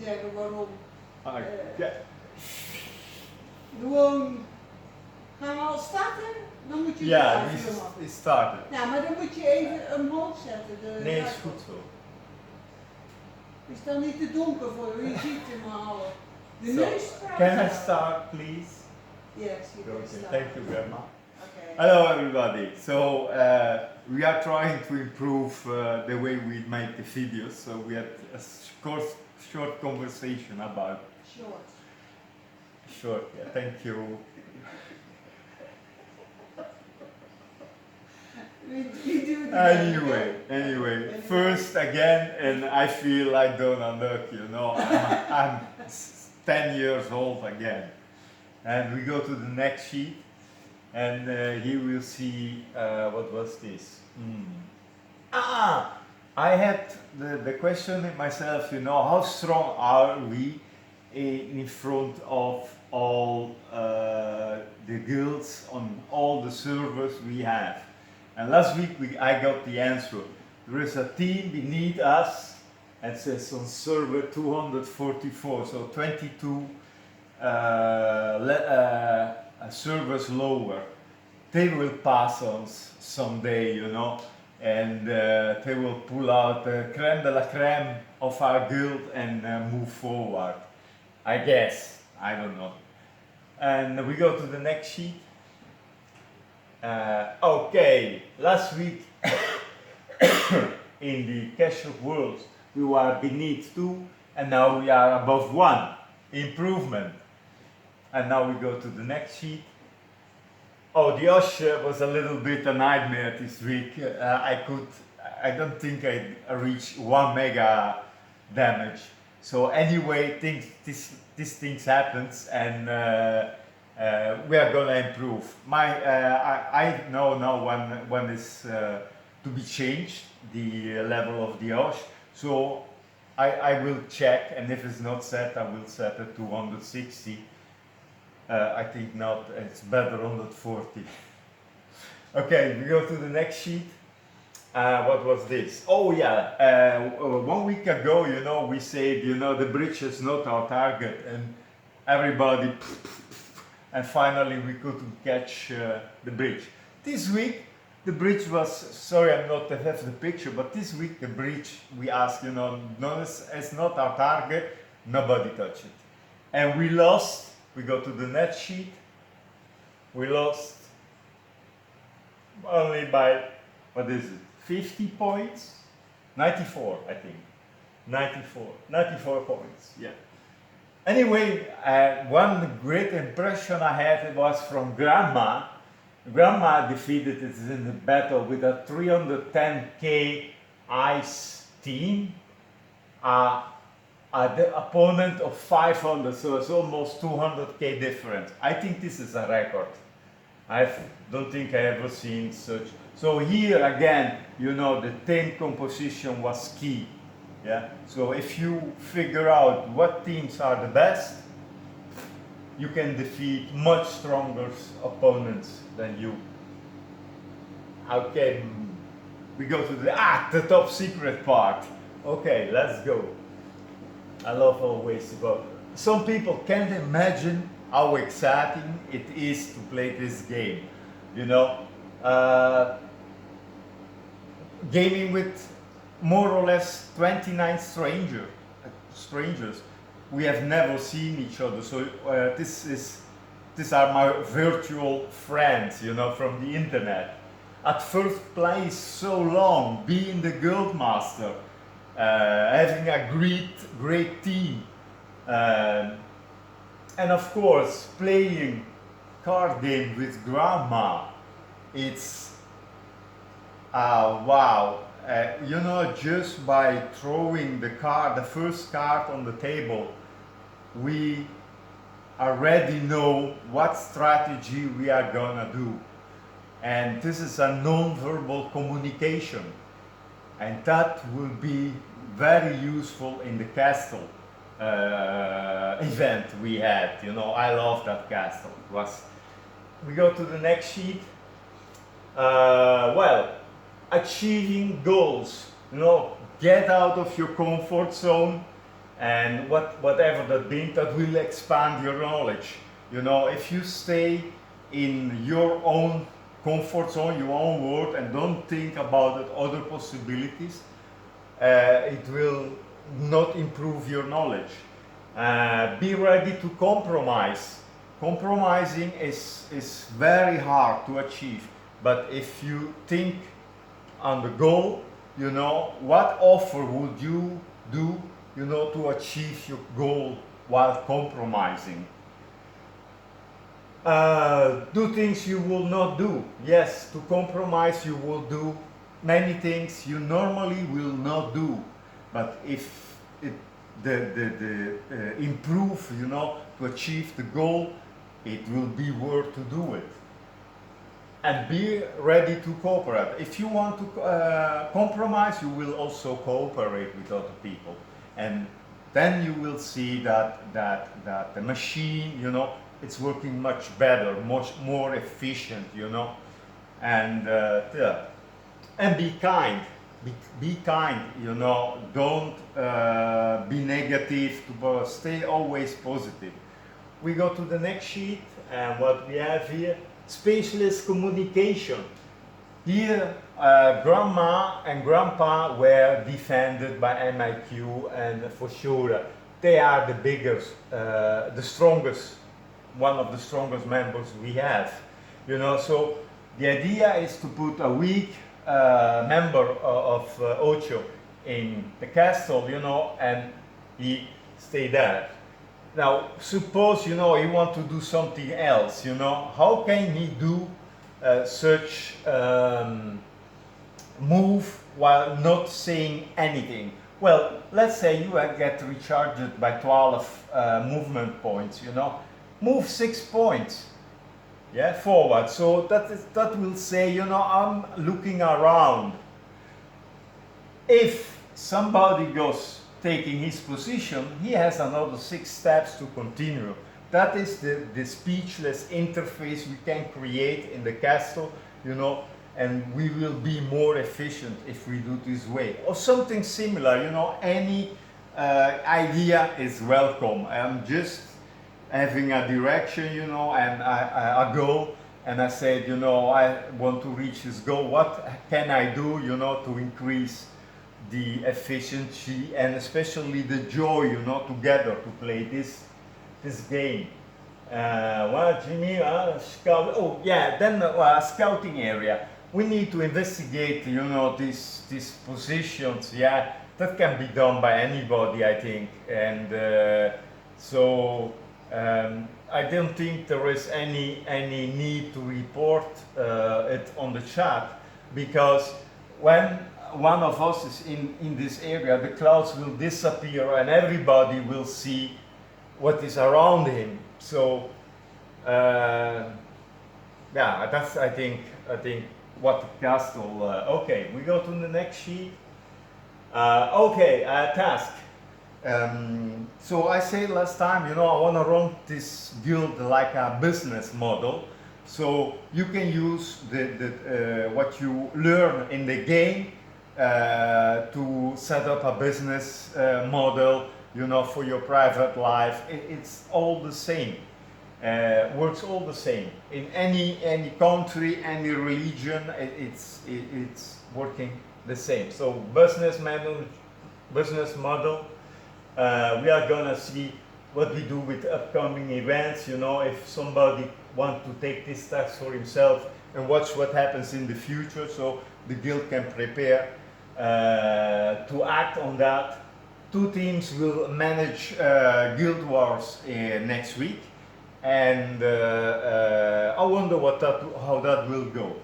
zeggen waarom. Ja. Gewoon, gaan we al starten? Dan moet je Ja, het we started. Ja, maar dan moet je even omhoog zetten. Nee, is goed zo. Is dan niet te donker voor je? Je ziet hem al. De neus staat. Can I start, please? Yes, you can Okay, start. thank you very much. Okay. Hello everybody. So we are trying to improve the way we make the videos. So we had a short conversation about. Short, yeah. Thank you. We do that. Anyway, first again, and I feel like Donald Duck, you know, I'm 10 years old again. And we go to the next sheet, and here we'll see, what was this? I had the question in myself, you know, how strong are we in front of all the guilds on all the servers we have? And last week I got the answer. There is a team beneath us, and it says on server 244, so 22 servers lower. They will pass us someday, you know, and they will pull out the creme de la creme of our guild and move forward. I guess, I don't know. And we go to the next sheet. Okay, last week in the casual world we were beneath 2 and now we are above 1. Improvement. And now we go to the next sheet. Oh, the Osh was a little bit a nightmare this week. I don't think I reached 1 mega damage. So anyway, these things happens, and we are gonna improve. I know now when is to be changed, the level of the Osh. So I will check, and if it's not set, I will set it to 160. I think not, it's better 140. Okay, we go to the next sheet. What was this? Oh yeah, 1 week ago, you know, we said, you know, the bridge is not our target, and everybody, and finally we couldn't catch the bridge. This week, the bridge was, sorry I'm not to have the picture, but this week the bridge, we asked, you know, no, it's not our target, nobody touched it. And we lost. We go to the next sheet. We lost only by, what is it, 50 points? 94, I think. 94 points, yeah. Anyway, one great impression I had was from Grandma. Grandma defeated us in the battle with a 310k ice team. The opponent of 500, so it's almost 200k difference. I think this is a record. I don't think I ever seen such. So here again, you know, the team composition was key. Yeah. So if you figure out what teams are the best, you can defeat much stronger opponents than you. Okay, we go to the top secret part. Okay, let's go. I love always about. Some people can't imagine how exciting it is to play this game. You know, gaming with more or less 29 strangers. We have never seen each other, so these are my virtual friends, you know, from the internet. At first place so long, being the guild master. Having a great team, and of course playing card game with Grandma. It's wow, you know, just by throwing the first card on the table, we already know what strategy we are gonna do, and this is a non-verbal communication. And that will be very useful in the castle event we had. You know, I love that castle. We go to the next sheet. Well, achieving goals. You know, get out of your comfort zone. and whatever that means, that will expand your knowledge. You know, if you stay in your own comfort zone, your own world, and don't think about it, other possibilities, it will not improve your knowledge. Be ready to compromise. Compromising is very hard to achieve, but if you think on the goal, you know, what offer would you do, you know, to achieve your goal while compromising? Do things you will not do. Yes, to compromise you will do many things you normally will not do. But if it, the improve, you know, to achieve the goal, it will be worth to do it. And be ready to cooperate. If you want to compromise, you will also cooperate with other people. And then you will see that the machine, you know, it's working much better, much more efficient, you know. And yeah. And be kind. Be kind, you know. Don't be negative. Stay always positive. We go to the next sheet, and what we have here, spaceless communication. Here, grandma and grandpa were defended by MIQ, and for sure they are the biggest, the strongest, one of the strongest members we have. You know, so the idea is to put a weak member of Ocho in the castle, you know, and he stay there. Now, suppose, you know, he want to do something else, you know, how can he do such move while not saying anything? Well, let's say you get recharged by 12 movement points, you know, move 6 points, yeah, forward. So that will say, you know, I'm looking around. If somebody goes taking his position, he has another 6 steps to continue. That is the speechless interface we can create in the castle, you know, and we will be more efficient if we do this way. Or something similar, you know, any idea is welcome. I'm just having a direction, you know, and a goal, and I said, you know, I want to reach this goal. What can I do, you know, to increase the efficiency and especially the joy, you know, together to play this game. Well, Jimmy, scout. Oh, yeah. Then scouting area. We need to investigate, you know, these positions. Yeah, that can be done by anybody, I think. And so I don't think there is any need to report it on the chat, because when one of us is in this area, the clouds will disappear and everybody will see what is around him. So yeah, that's I think what the castle. Okay, we go to the next sheet. Okay, task. So I said last time, you know, I want to run this guild like a business model. So you can use what you learn in the game to set up a business model, you know, for your private life. It's all the same. Works all the same in any country, any religion. It's working the same. So business model. We are gonna see what we do with upcoming events. You know, if somebody wants to take this task for himself and watch what happens in the future, so the guild can prepare to act on that. 2 teams will manage guild wars next week, and I wonder how that will go.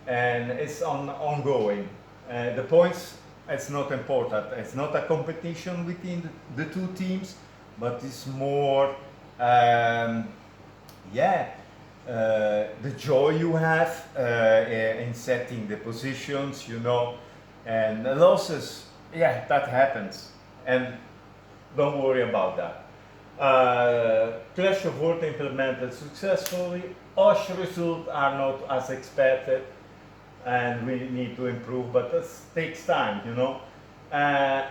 And it's ongoing. The points, it's not important. It's not a competition within the 2 teams, but it's more, the joy you have in setting the positions, you know, and the losses, yeah, that happens, and don't worry about that. Clash of Worlds implemented successfully. OSH results are not as expected, and we need to improve, but this takes time, you know.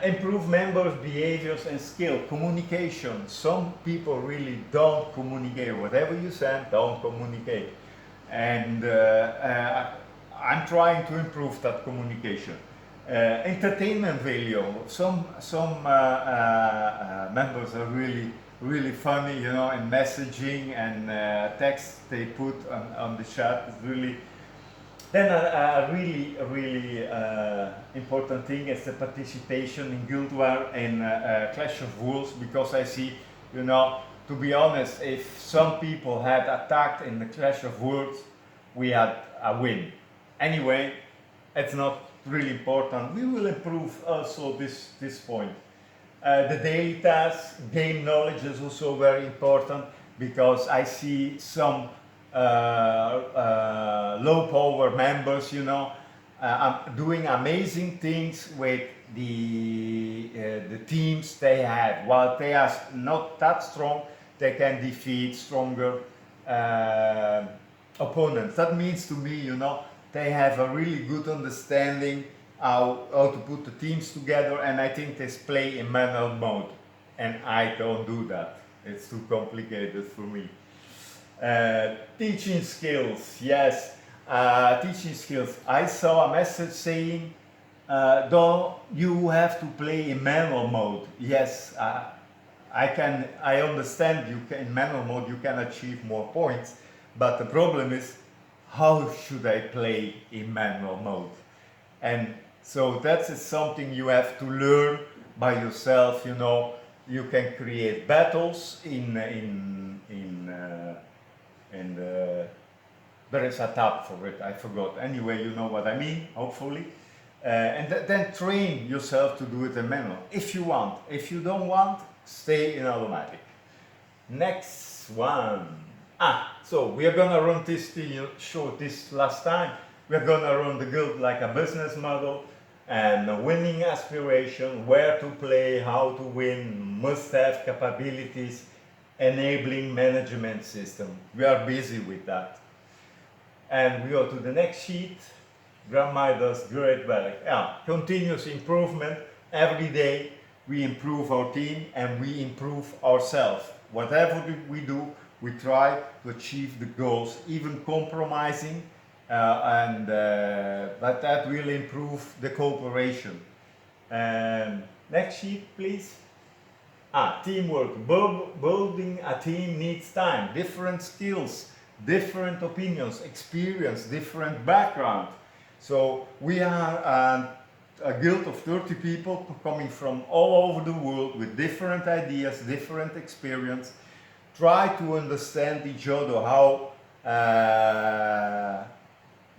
Improve members' behaviors and skill. Communication. Some people really don't communicate. Whatever you send, don't communicate. And I'm trying to improve that communication. Entertainment value. Some members are really funny, you know, in messaging and text they put on the chat is really. Then a really important thing is the participation in Guild War and Clash of Wolves, because I see, you know, to be honest, if some people had attacked in the Clash of Wolves, we had a win. Anyway, it's not really important. We will improve also this point. The daily tasks, game knowledge is also very important, because I see some low power members, you know, doing amazing things with the teams they have. While they are not that strong, they can defeat stronger opponents. That means to me, you know, they have a really good understanding how to put the teams together, and I think they play in manual mode, and I don't do that. It's too complicated for me. Teaching skills, yes, teaching skills. I saw a message saying, don't you have to play in manual mode? Yes, I understand you can, in manual mode you can achieve more points, but the problem is, how should I play in manual mode? And so that is something you have to learn by yourself, you know. You can create battles there is a tab for it, I forgot. Anyway, you know what I mean, hopefully. And then train yourself to do it in manual, if you want. If you don't want, stay in automatic. Next one. So we are gonna run this thing, show this last time. We're gonna run the guild like a business model, and a winning aspiration, where to play, how to win, must-have capabilities, enabling management system. We are busy with that. And we go to the next sheet. Grandma does great work. Continuous improvement. Every day we improve our team and we improve ourselves. Whatever we do, we try to achieve the goals, even compromising, but that will improve the cooperation. Next sheet, please. Teamwork. Building a team needs time. Different skills, different opinions, experience, different background. So we are a guild of 30 people coming from all over the world with different ideas, different experience. Try to understand each other, how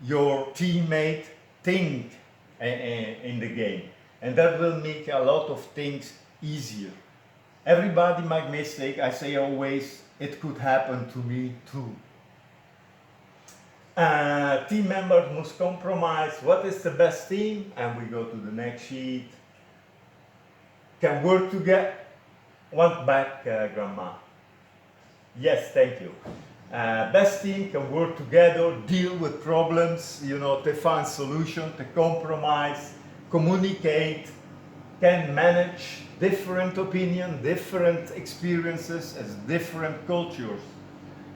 your teammate think in the game, and that will make a lot of things easier. Everybody make mistake. I say always, it could happen to me too. Team members must compromise. What is the best team? And we go to the next sheet. Can work together. One back, Grandma. Yes, thank you. Best team can work together, deal with problems, you know, to find solutions, to compromise, communicate, can manage different opinions, different experiences, as different cultures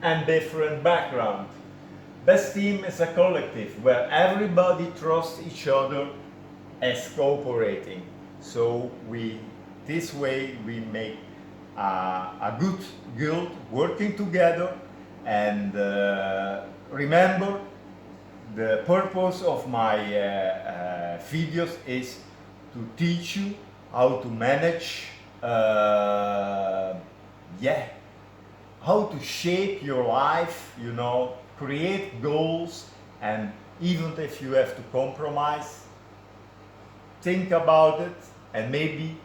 and different backgrounds. Best team is a collective where everybody trusts each other as cooperating. So this way we make a good guild working together. And remember, the purpose of my videos is to teach you how to manage, how to shape your life, you know, create goals, and even if you have to compromise, think about it, and maybe,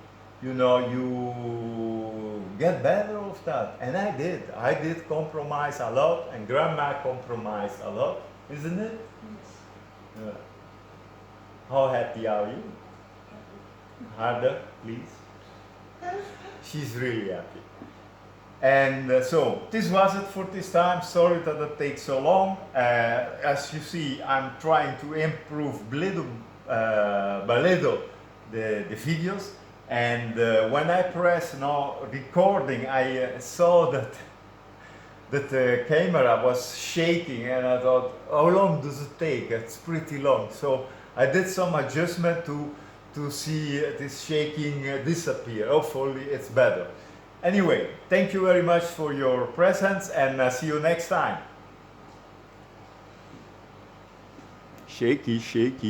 you know, you get better of that. And I did compromise a lot, and Grandma compromised a lot, isn't it? Yes. How happy are you? Harder, please. She's really happy. And so this was it for this time. Sorry that it takes so long. As you see, I'm trying to improve little by little the videos. And when I press now recording, I saw that the camera was shaking, and I thought, how long does it take? It's pretty long. So I did some adjustment to see this shaking disappear. Hopefully it's better. Anyway, thank you very much for your presence, and see you next time. Shaky, shaky.